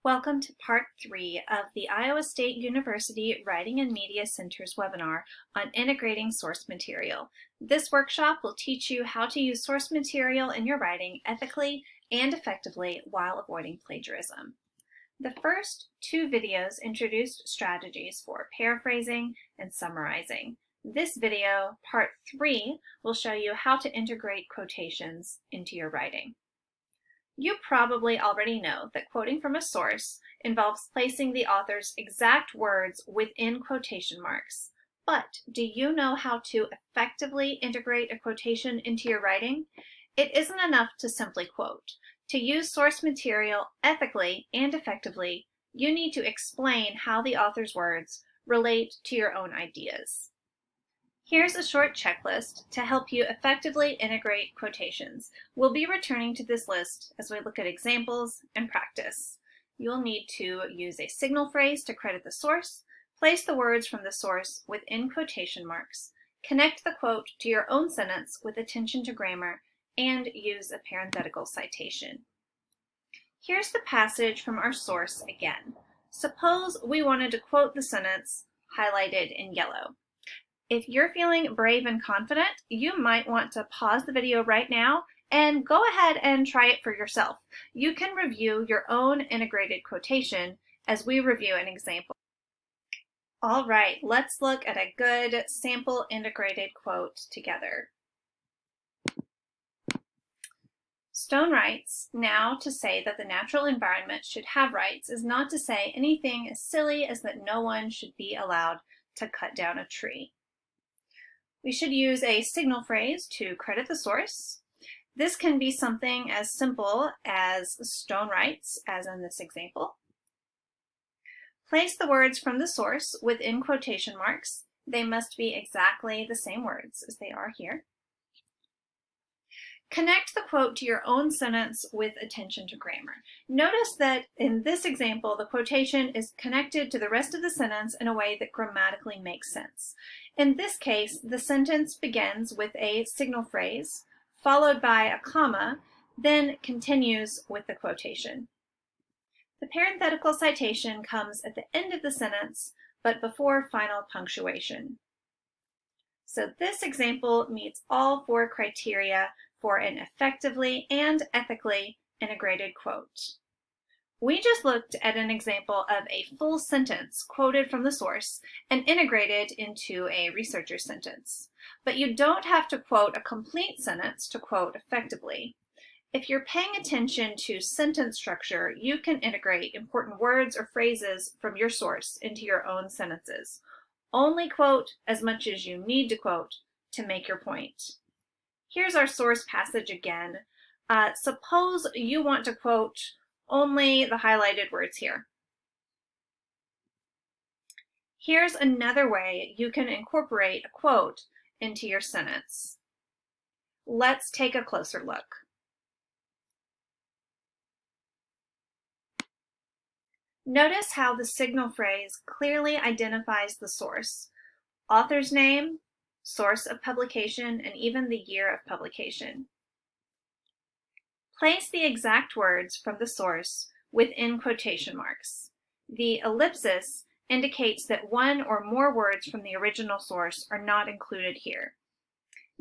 Welcome to Part 3 of the Iowa State University Writing and Media Center's webinar on integrating source material. This workshop will teach you how to use source material in your writing ethically and effectively while avoiding plagiarism. The first two videos introduced strategies for paraphrasing and summarizing. This video, Part 3, will show you how to integrate quotations into your writing. You probably already know that quoting from a source involves placing the author's exact words within quotation marks. But do you know how to effectively integrate a quotation into your writing? It isn't enough to simply quote. To use source material ethically and effectively, you need to explain how the author's words relate to your own ideas. Here's a short checklist to help you effectively integrate quotations. We'll be returning to this list as we look at examples and practice. You'll need to use a signal phrase to credit the source, place the words from the source within quotation marks, connect the quote to your own sentence with attention to grammar, and use a parenthetical citation. Here's the passage from our source again. Suppose we wanted to quote the sentence highlighted in yellow. If you're feeling brave and confident, you might want to pause the video right now and go ahead and try it for yourself. You can review your own integrated quotation as we review an example. All right, let's look at a good sample integrated quote together. Stone writes, "Now to say that the natural environment should have rights is not to say anything as silly as that no one should be allowed to cut down a tree." We should use a signal phrase to credit the source. This can be something as simple as Stone writes, as in this example. Place the words from the source within quotation marks. They must be exactly the same words as they are here. Connect the quote to your own sentence with attention to grammar. Notice that in this example, the quotation is connected to the rest of the sentence in a way that grammatically makes sense. In this case, the sentence begins with a signal phrase, followed by a comma, then continues with the quotation. The parenthetical citation comes at the end of the sentence, but before final punctuation. So this example meets all four criteria for an effectively and ethically integrated quote. We just looked at an example of a full sentence quoted from the source and integrated into a researcher's sentence. But you don't have to quote a complete sentence to quote effectively. If you're paying attention to sentence structure, you can integrate important words or phrases from your source into your own sentences. Only quote as much as you need to quote to make your point. Here's our source passage again. Suppose you want to quote only the highlighted words here. Here's another way you can incorporate a quote into your sentence. Let's take a closer look. Notice how the signal phrase clearly identifies the source, author's name, source of publication, and even the year of publication. Place the exact words from the source within quotation marks. The ellipsis indicates that one or more words from the original source are not included here.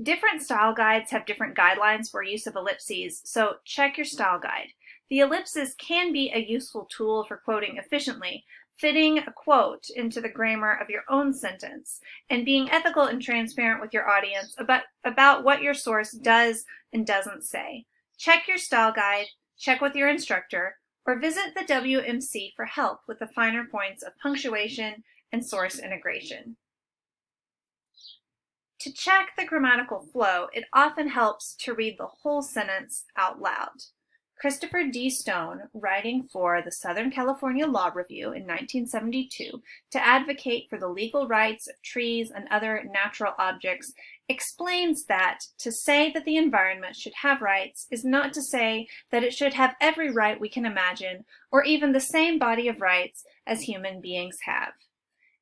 Different style guides have different guidelines for use of ellipses, so check your style guide. The ellipsis can be a useful tool for quoting efficiently, fitting a quote into the grammar of your own sentence, and being ethical and transparent with your audience about what your source does and doesn't say. Check your style guide, check with your instructor, or visit the WMC for help with the finer points of punctuation and source integration. To check the grammatical flow, it often helps to read the whole sentence out loud. Christopher D. Stone, writing for the Southern California Law Review in 1972 to advocate for the legal rights of trees and other natural objects, explains that to say that the environment should have rights is not to say that it should have every right we can imagine, or even the same body of rights as human beings have.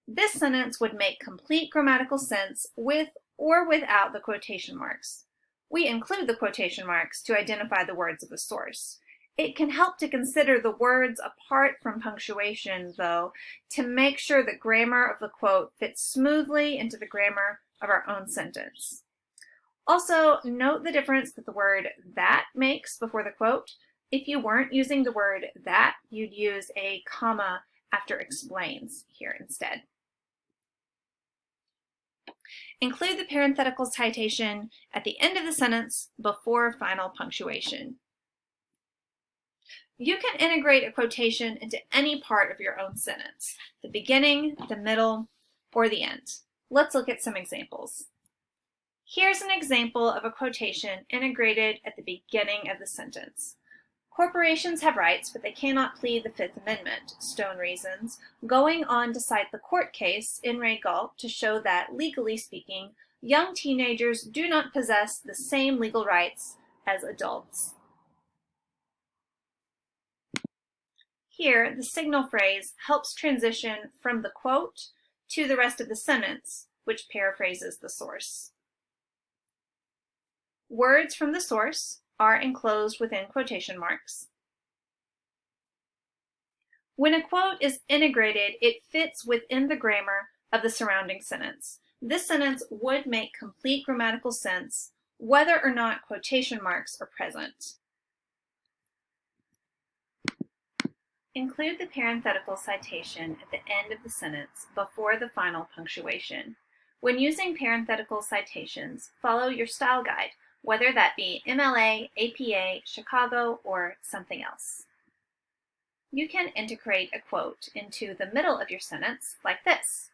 This sentence would make complete grammatical sense with or without the quotation marks. We include the quotation marks to identify the words of the source. It can help to consider the words apart from punctuation, though, to make sure the grammar of the quote fits smoothly into the grammar of our own sentence. Also, note the difference that the word that makes before the quote. If you weren't using the word that, you'd use a comma after explains here instead. Include the parenthetical citation at the end of the sentence before final punctuation. You can integrate a quotation into any part of your own sentence, the beginning, the middle, or the end. Let's look at some examples. Here's an example of a quotation integrated at the beginning of the sentence. Corporations have rights, but they cannot plead the Fifth Amendment, Stone reasons, going on to cite the court case in re Galt to show that, legally speaking, young teenagers do not possess the same legal rights as adults. Here, the signal phrase helps transition from the quote to the rest of the sentence, which paraphrases the source. Words from the source are enclosed within quotation marks. When a quote is integrated, it fits within the grammar of the surrounding sentence. This sentence would make complete grammatical sense whether or not quotation marks are present. Include the parenthetical citation at the end of the sentence before the final punctuation. When using parenthetical citations, follow your style guide, whether that be MLA, APA, Chicago, or something else. You can integrate a quote into the middle of your sentence like this.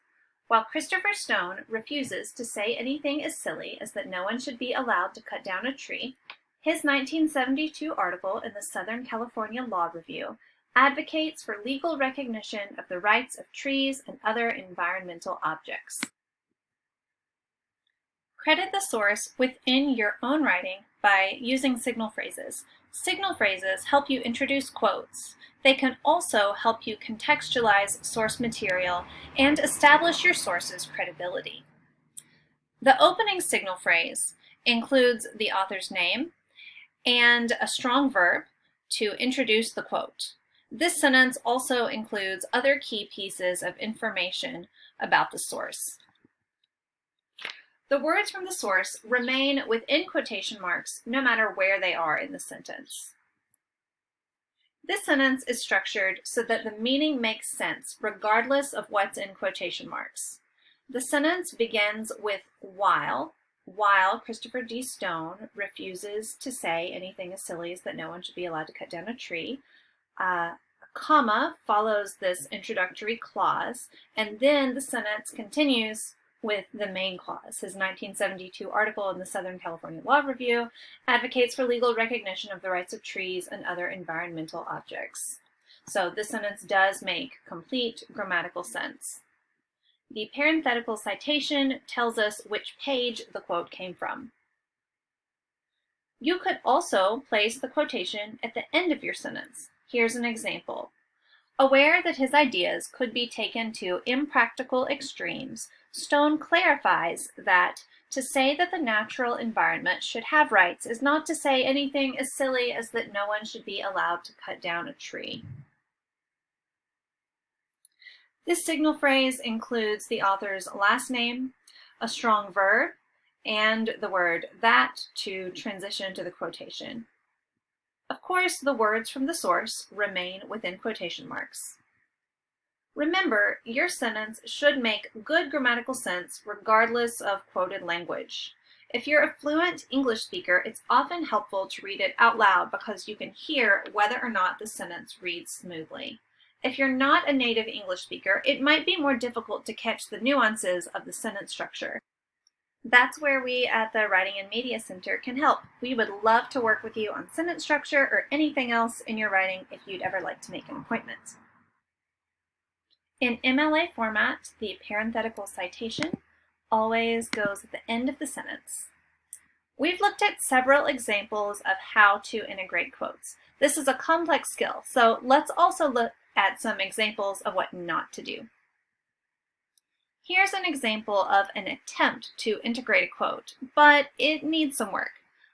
While Christopher Stone refuses to say anything as silly as that no one should be allowed to cut down a tree, his 1972 article in the Southern California Law Review advocates for legal recognition of the rights of trees and other environmental objects. Credit the source within your own writing by using signal phrases. Signal phrases help you introduce quotes. They can also help you contextualize source material and establish your source's credibility. The opening signal phrase includes the author's name and a strong verb to introduce the quote. This sentence also includes other key pieces of information about the source. The words from the source remain within quotation marks no matter where they are in the sentence. This sentence is structured so that the meaning makes sense regardless of what's in quotation marks. The sentence begins with while Christopher D. Stone refuses to say anything as silly as that no one should be allowed to cut down a tree. A comma follows this introductory clause, and then the sentence continues with the main clause. His 1972 article in the Southern California Law Review advocates for legal recognition of the rights of trees and other environmental objects. So this sentence does make complete grammatical sense. The parenthetical citation tells us which page the quote came from. You could also place the quotation at the end of your sentence. Here's an example. Aware that his ideas could be taken to impractical extremes, Stone clarifies that to say that the natural environment should have rights is not to say anything as silly as that no one should be allowed to cut down a tree. This signal phrase includes the author's last name, a strong verb, and the word that to transition to the quotation. Of course, the words from the source remain within quotation marks. Remember, your sentence should make good grammatical sense regardless of quoted language. If you're a fluent English speaker, it's often helpful to read it out loud because you can hear whether or not the sentence reads smoothly. If you're not a native English speaker, it might be more difficult to catch the nuances of the sentence structure. That's where we at the Writing and Media Center can help. We would love to work with you on sentence structure or anything else in your writing if you'd ever like to make an appointment. In MLA format, the parenthetical citation always goes at the end of the sentence. We've looked at several examples of how to integrate quotes. This is a complex skill, so let's also look at some examples of what not to do. Here's an example of an attempt to integrate a quote, but it needs some work.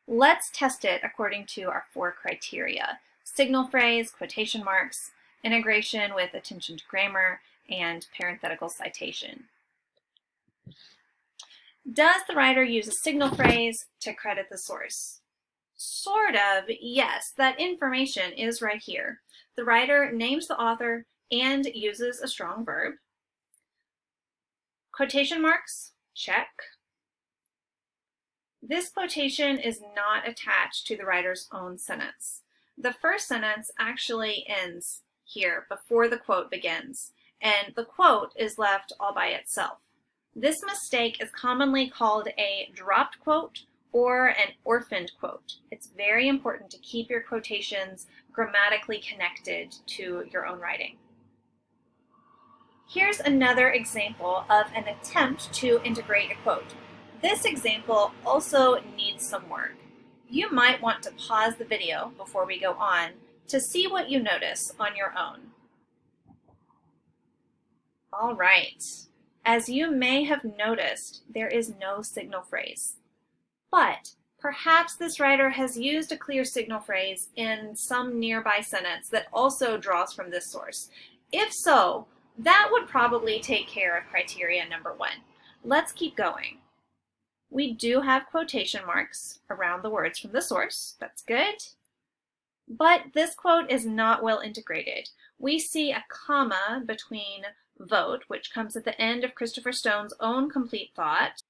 Let's test it according to our 4 criteria. signal phrase, quotation marks, integration with attention to grammar, and parenthetical citation. Does the writer use a signal phrase to credit the source? Sort of, yes. That information is right here. The writer names the author and uses a strong verb. Quotation marks, check. This quotation is not attached to the writer's own sentence. The first sentence actually ends here before the quote begins, and the quote is left all by itself. This mistake is commonly called a dropped quote or an orphaned quote. It's very important to keep your quotations grammatically connected to your own writing. Here's another example of an attempt to integrate a quote. This example also needs some work. You might want to pause the video before we go on to see what you notice on your own. All right. As you may have noticed, there is no signal phrase. But perhaps this writer has used a clear signal phrase in some nearby sentence that also draws from this source. If so, that would probably take care of criteria number 1. Let's keep going. We do have quotation marks around the words from the source. That's good. But this quote is not well integrated. We see a comma between vote, which comes at the end of Christopher Stone's own complete thought,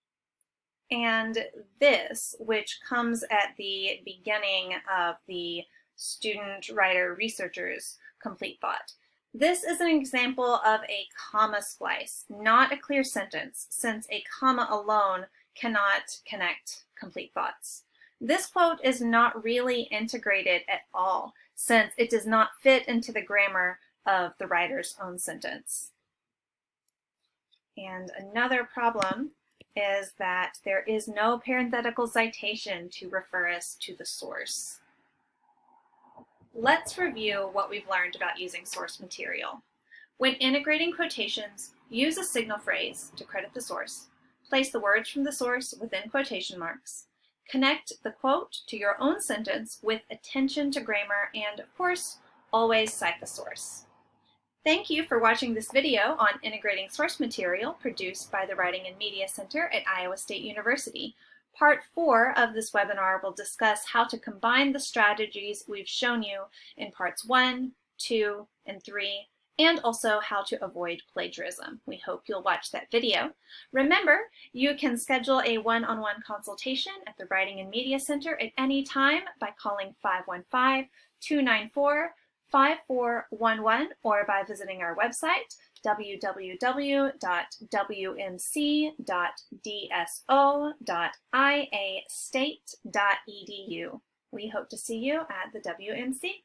and this, which comes at the beginning of the student, writer, researcher's complete thought. This is an example of a comma splice, not a clear sentence, since a comma alone cannot connect complete thoughts. This quote is not really integrated at all, since it does not fit into the grammar of the writer's own sentence. And another problem is that there is no parenthetical citation to refer us to the source. Let's review what we've learned about using source material. When integrating quotations, use a signal phrase to credit the source. Place the words from the source within quotation marks. Connect the quote to your own sentence with attention to grammar, and of course, always cite the source. Thank you for watching this video on integrating source material produced by the Writing and Media Center at Iowa State University. Part 4 of this webinar will discuss how to combine the strategies we've shown you in parts 1, 2, and 3, and also how to avoid plagiarism. We hope you'll watch that video. Remember, you can schedule a one-on-one consultation at the Writing and Media Center at any time by calling 515-294-5411 or by visiting our website, www.wmc.dso.iastate.edu. We hope to see you at the WMC.